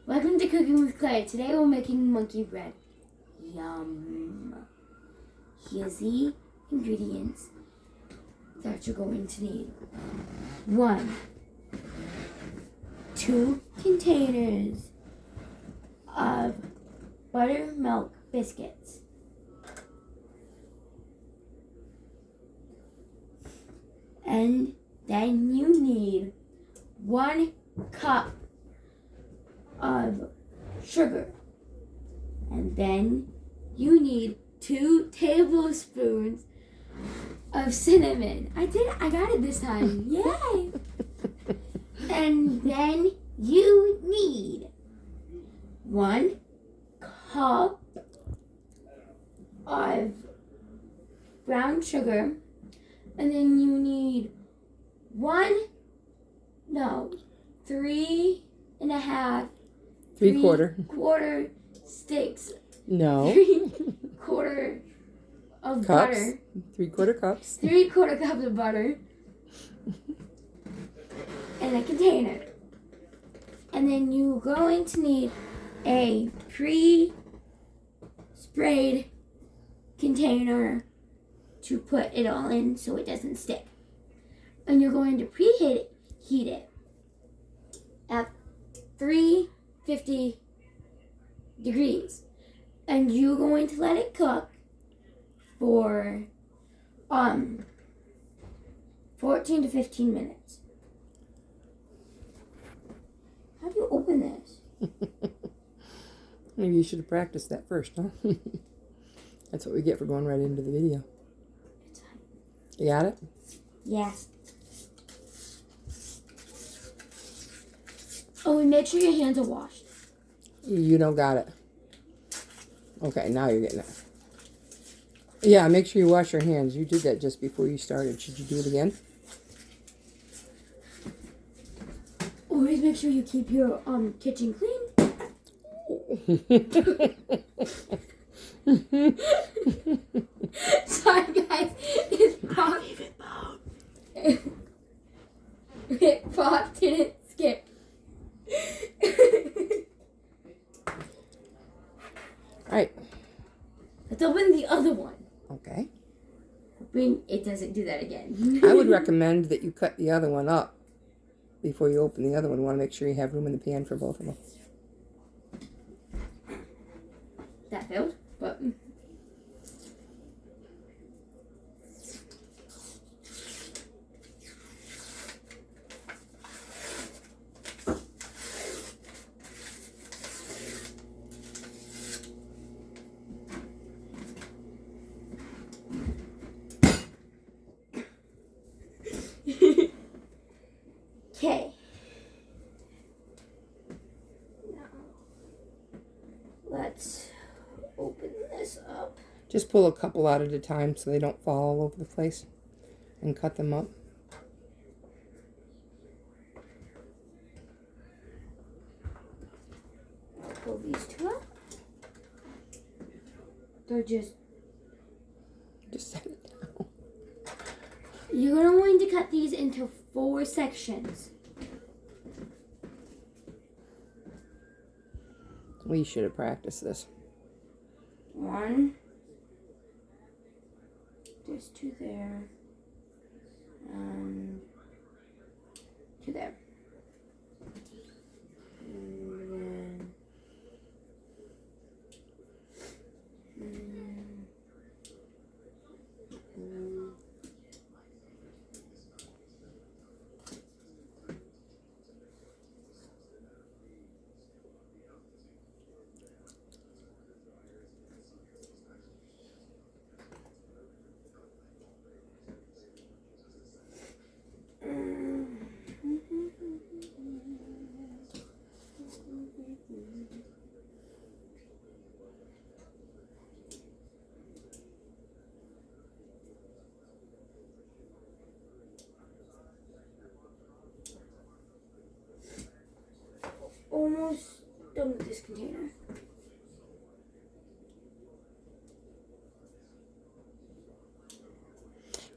Welcome to Cooking with Kloie. Today we're making monkey bread. Yum. Here's the ingredients that you're going to need. 2 containers of buttermilk biscuits. And then you need 1 cup of sugar. And then you need 2 tablespoons of cinnamon. I got it this time. Yay! And then you need 1 cup of brown sugar. And then you need 3/4 sticks. No. 3/4 of cups. butter. 3/4 cups. 3/4 cups of butter. In a container. And then you're going to need a pre-sprayed container to put it all in so it doesn't stick. And you're going to heat it at 350 degrees. And you're going to let it cook for 14 to 15 minutes. How do you open this? Maybe you should have practiced that first, huh? That's what we get for going right into the video. It's fine. You got it? Yes. Oh, and make sure your hands are washed. You don't got it. Okay, now you're getting it. Yeah, make sure you wash your hands. You did that just before you started. Should you do it again? Always make sure you keep your kitchen clean. Sorry guys, it popped. It popped and it skipped. Alright. Let's open the other one. Okay. Hoping it doesn't do that again. I would recommend that you cut the other one up before you open the other one. You want to make sure you have room in the pan for both of them. That failed, but... Okay. Now, let's open this up. Just pull a couple out at a time so they don't fall all over the place and cut them up. I'll pull these 2 up. They're just set it down. You're going to cut these into 4 sections. We should have practiced this. 1. There's 2 there. And 2 there. And then... Almost done with this container.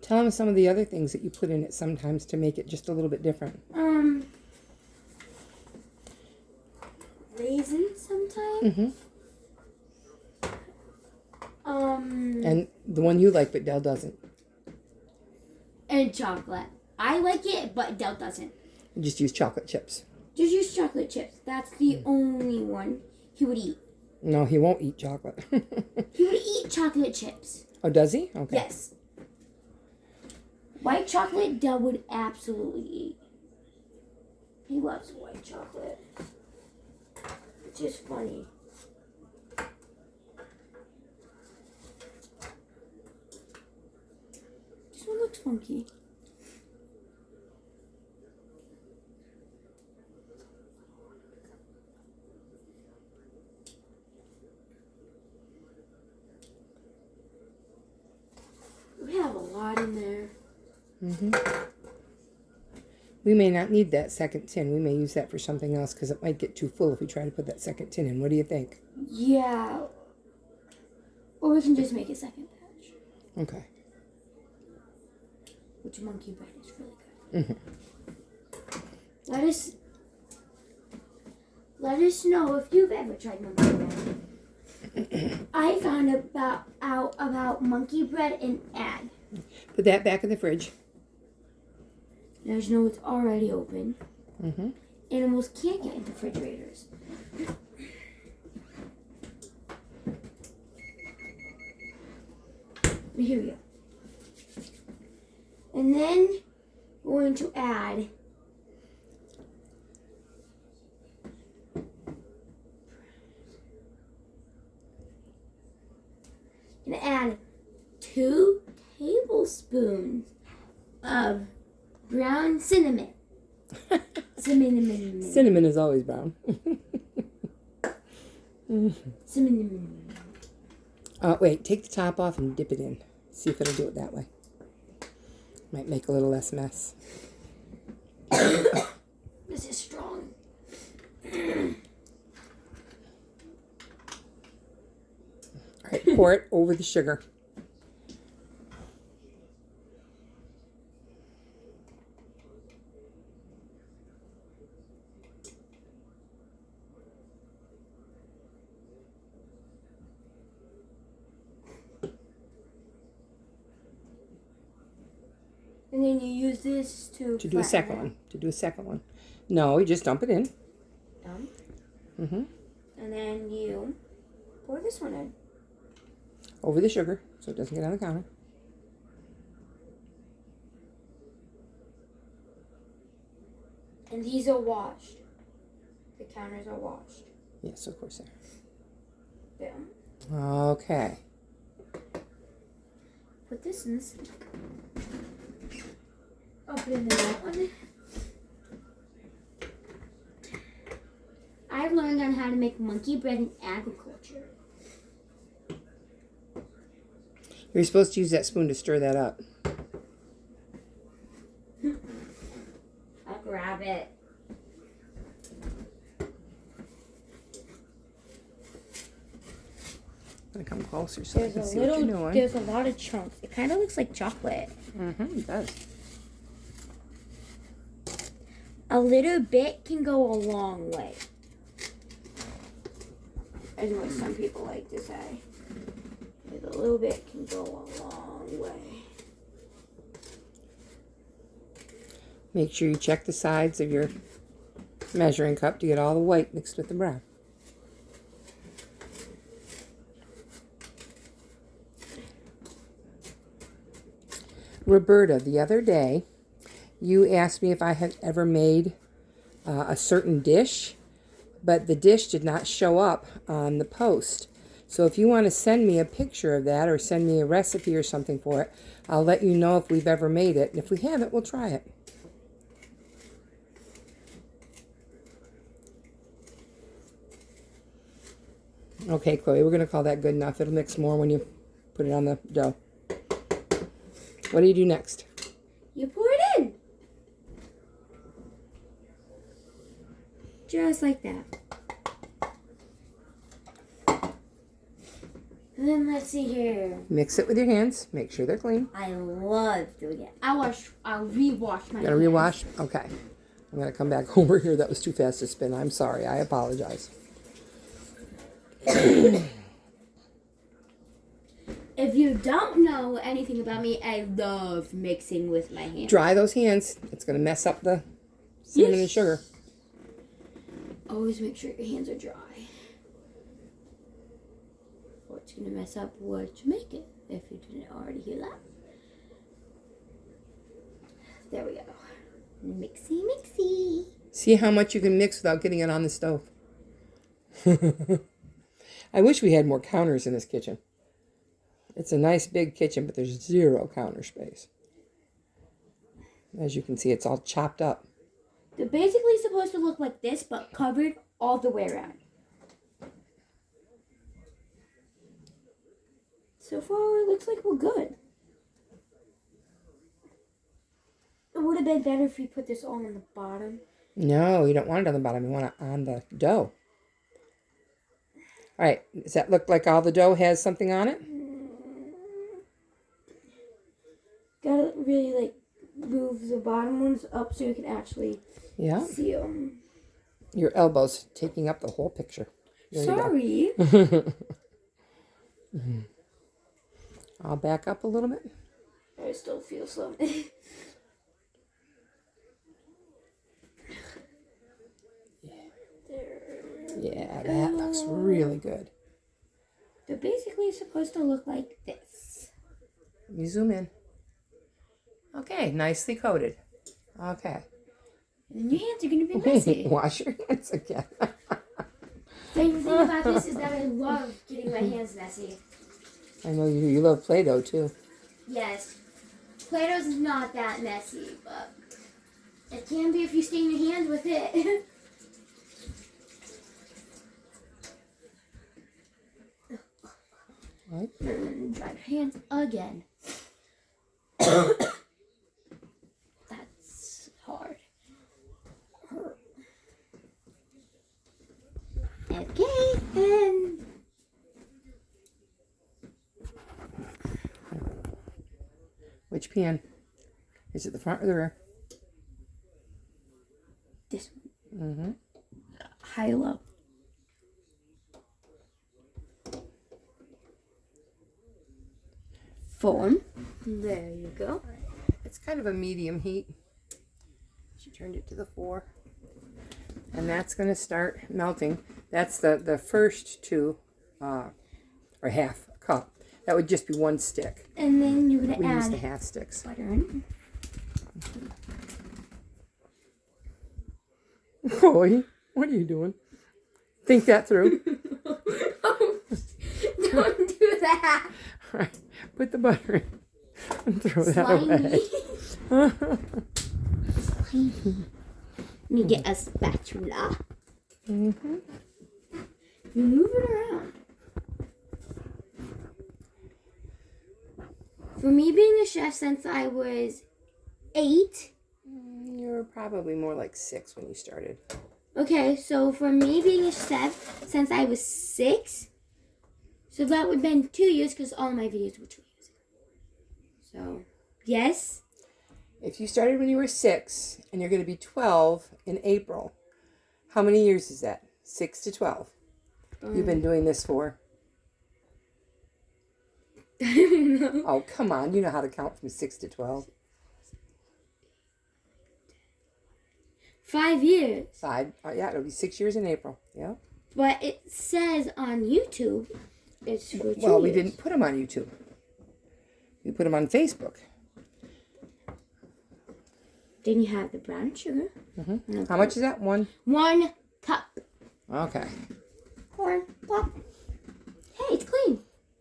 Tell them some of the other things that you put in it sometimes to make it just a little bit different. raisins sometimes. And the one you like, but Dell doesn't. And chocolate. I like it, but Del doesn't. Just use chocolate chips. Just use chocolate chips. That's the only one he would eat. No, he won't eat chocolate. He would eat chocolate chips. Oh, does he? Okay. Yes. White chocolate, Del would absolutely eat. He loves white chocolate. Which is funny. This one looks funky. We have a lot in there. We may not need that second tin. We may use that for something else because it might get too full if we try to put that second tin in. What do you think? Yeah. Or we can just make a second batch. Okay. Which monkey bread is really good. Let us know if you've ever tried monkey bread. I found out about monkey bread and egg. Put that back in the fridge. As you know, it's already open. Animals can't get into refrigerators. But here we go. And then we're going to add and add 2 tablespoons of brown cinnamon. Cinnamon is always brown. Cinnamon. Wait, take the top off and dip it in. See if it'll do it that way. Might make a little less mess. This is strong. All right, pour it over the sugar. And then you use this to do a second one. To do a second one. No, you just dump it in. Dump. And then you pour this one in. Over the sugar so it doesn't get on the counter. And these are washed. The counters are washed. Yes, of course they are. Boom. Okay. Put this in the sink. I'll put it in that one. I've learned on how to make monkey bread in agriculture. You're supposed to use that spoon to stir that up. I'll grab it. I'm gonna come closer so I can see what you're doing. There's a lot of chunks. It kind of looks like chocolate. It does. A little bit can go a long way. Is what some people like to say. A little bit can go a long way. Make sure you check the sides of your measuring cup to get all the white mixed with the brown. Roberta, the other day, you asked me if I had ever made a certain dish, but the dish did not show up on the post. So if you want to send me a picture of that or send me a recipe or something for it, I'll let you know if we've ever made it. And if we haven't, we'll try it. Okay, Chloe, we're going to call that good enough. It'll mix more when you put it on the dough. What do you do next? You pour it in. Just like that. And then let's see here. Mix it with your hands. Make sure they're clean. I love doing it. I'll rewash my You gotta rewash? Okay. I'm gonna come back over here. That was too fast to spin. I'm sorry. I apologize. If you don't know anything about me, I love mixing with my hands. Dry those hands. It's going to mess up the cinnamon and sugar. Always make sure your hands are dry. Or it's going to mess up what you make it, if you didn't already hear that. There we go. Mixy, mixy. See how much you can mix without getting it on the stove. I wish we had more counters in this kitchen. It's a nice big kitchen, but there's 0 counter space. As you can see, it's all chopped up. They're basically supposed to look like this, but covered all the way around. So far, it looks like we're good. It would have been better if you put this all on the bottom. No, you don't want it on the bottom. You want it on the dough. All right. Does that look like all the dough has something on it? Gotta really, like, move the bottom ones up so you can actually see them. Your elbow's taking up the whole picture. There Sorry. I'll back up a little bit. I still feel some. Yeah, that looks really good. They're basically supposed to look like this. Let me zoom in. Okay, nicely coated. Okay. And then your hands are going to be messy. Wash your hands again. Favorite thing about this is that I love getting my hands messy. I know you love Play-Doh too. Yes. Play-Doh's not that messy, but it can be if you stain your hands with it. Right. And dry your hands again. That's hard. Okay, and which pan? Is it the front or the rear? this one. Mm-hmm. High low. Form. There you go. It's kind of a medium heat. She turned it to the 4. And that's going to start melting. That's the first 2, or half cup. That would just be 1 stick. And then you're going to We use add the half sticks. butter in. Kloie, what are you doing? Think that through. Don't do that. All right, put the butter in and throw that away. Let me get a spatula. Mm-hmm. You move it around. For me being a chef since I was 8. You were probably more like 6 when you started. Okay, so for me being a chef since I was 6, so that would have been 2 years because all my videos were 2 years ago. So, yes. If you started when you were 6 and you're going to be 12 in April, how many years is that? 6 to 12. You've been doing this for? I don't know. Oh, come on. You know how to count from 6 to 12. 5 years. 5. Yeah, it'll be 6 years in April. Yeah. But it says on YouTube it's for 2 Well, we years. didn't put them on YouTube. We put them on Facebook. Then you have the brown sugar. Mm-hmm. How much is that? 1 cup. Okay. Pour, pop. Hey, it's clean.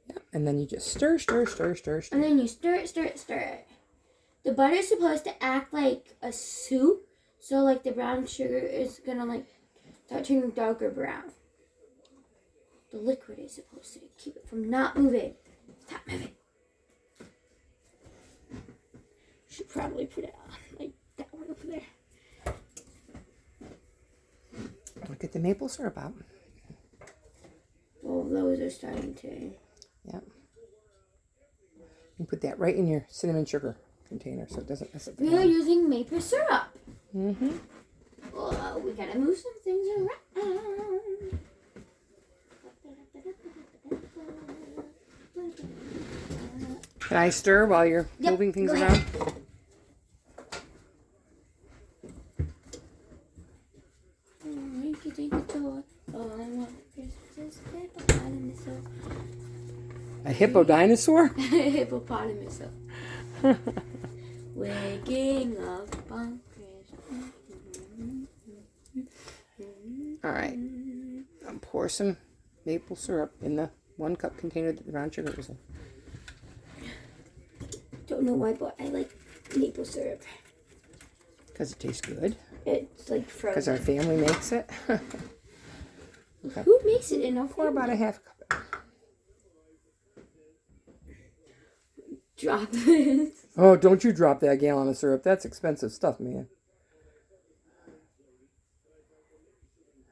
Yeah. And then you just stir. And then you stir it. The butter is supposed to act like a soup. So, like, the brown sugar is going to, like, start turning darker brown. The liquid is supposed to keep it from not moving. Stop moving. Should probably put it on, like, that one over there. Look at the maple syrup out. Well, those are starting to... Yeah. You put that right in your cinnamon sugar container so it doesn't mess up the We are pan. using maple syrup. Mm-hmm. Oh, we gotta move some things around. Can I stir while you're moving things around? A hippo-dinosaur? Hippopotamus. Waking up on Christmas. All right. I'll pour some maple syrup in the 1 cup container that the brown sugar was in. Don't know why, but I like maple syrup. Because it tastes good. It's like frozen. Because our family makes it. Okay. Who makes it in our Pour about a half cup. Drop it. Oh, don't you drop that gallon of syrup. That's expensive stuff, man.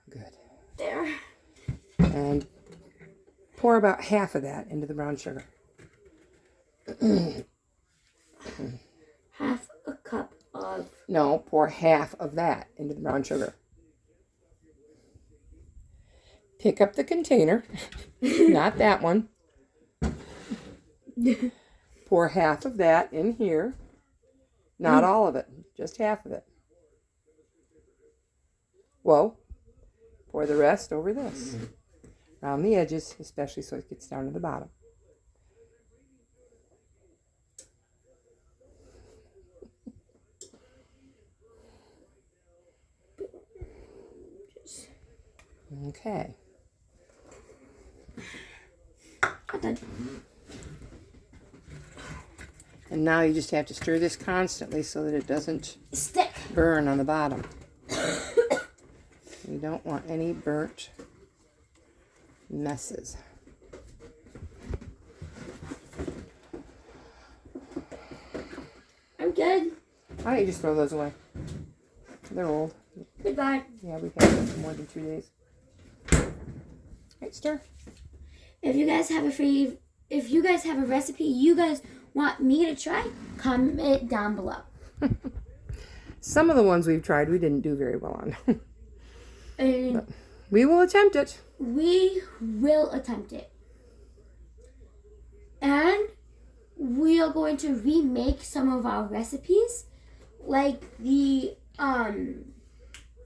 Good. There. And pour about half of that into the brown sugar. Half a cup of... No, pour half of that into the brown sugar. Pick up the container. Not that one. Pour half of that in here. Not all of it. Just half of it. Whoa. Pour the rest over this. Around the edges, especially so it gets down to the bottom. Okay. And now you just have to stir this constantly so that it doesn't stick, burn on the bottom. You don't want any burnt messes. I'm good. Why don't you just throw those away? They're old. Goodbye. Yeah, we've had them for more than 2 days. Right, stir. If you guys have a recipe you guys want me to try, comment down below. Some of the ones we've tried we didn't do very well on. And we will attempt it. We will attempt it. And we are going to remake some of our recipes, like the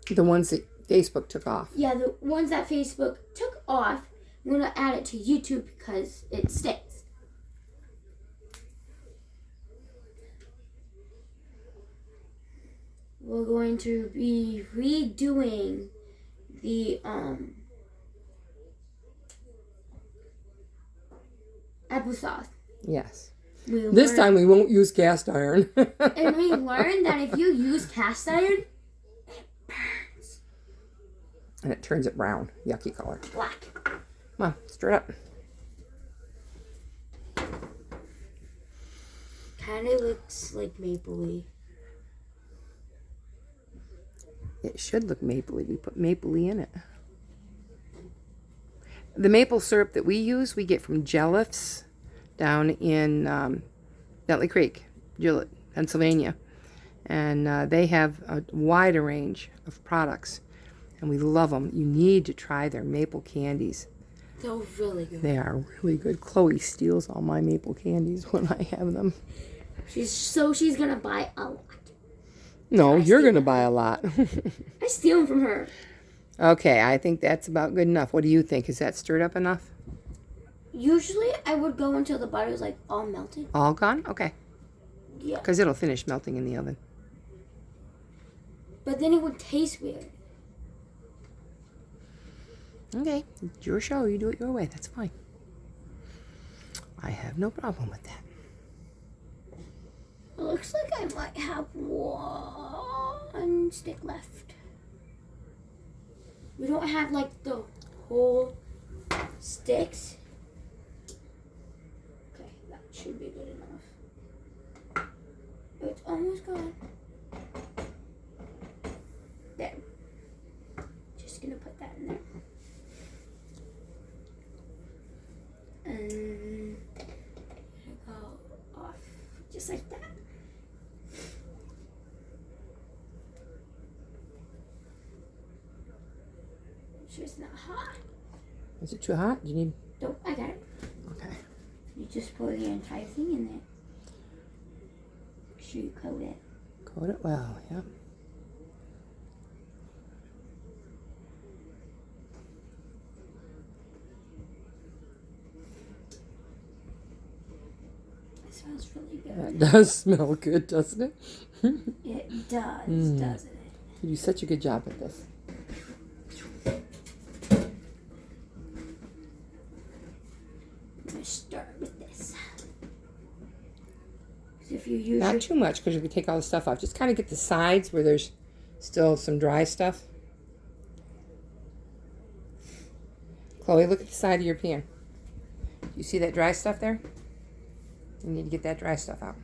ones that Facebook took off. Yeah, the ones that Facebook took off. I'm going to add it to YouTube because it sticks. We're going to be redoing the applesauce. Yes. This time we won't use cast iron. And we learned that if you use cast iron, it burns. And it turns it brown. Yucky color. Black. Come on, stir it up. Kind of looks like mapley. It should look mapley. We put mapley in it. The maple syrup that we use, we get from Jellif's down in Bentley Creek, Gillett, Pennsylvania. And they have a wider range of products. And we love them. You need to try their maple candies. They're really good. They are really good. Kloie steals all my maple candies when I have them. She's going to buy a lot. No, you're going to buy a lot. I steal them from her. Okay, I think that's about good enough. What do you think? Is that stirred up enough? Usually, I would go until the butter is like all melted. All gone? Okay. Yeah. Because it'll finish melting in the oven. But then it would taste weird. Okay, it's your show. You do it your way. That's fine. I have no problem with that. It looks like I might have one stick left. We don't have like the whole sticks. Okay, that should be good enough. It's almost gone. There. Just gonna put that in there. And go off just like that. Sure it's not hot. Is it too hot? Do you need... Nope, I got it. Okay. You just pour the entire thing in there. Make sure you coat it. Coat it well, yeah. It smells really good. That does smell good, doesn't it? It does, doesn't it? You do such a good job at this. I'm going to start with this. If you use Not too much because you can take all the stuff off. Just kind of get the sides where there's still some dry stuff. Chloe, look at the side of your pan. You see that dry stuff there? You need to get that dry stuff out.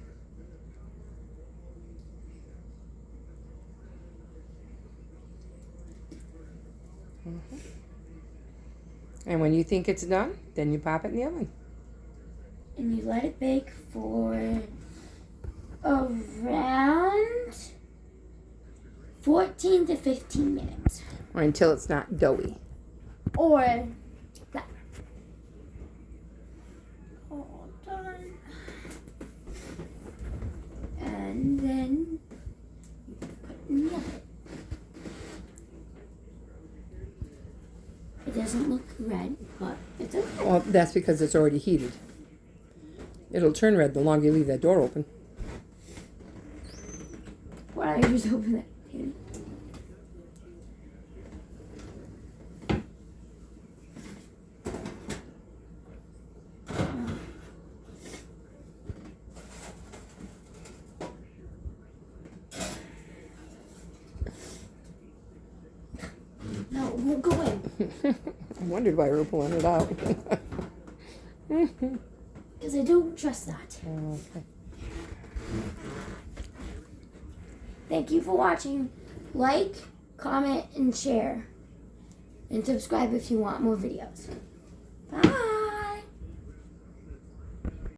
And when you think it's done, then you pop it in the oven. And you let it bake for around 14 to 15 minutes. Or until it's not doughy. Or that. All done. And then you put it in the oven. It doesn't look red, but it's okay. Well, that's because it's already heated. It'll turn red the longer you leave that door open. Why don't you just open it? No, it won't go in. I wondered why we were pulling it out. Because I don't trust that. Okay. Thank you for watching. Like, comment, and share. And subscribe if you want more videos. Bye.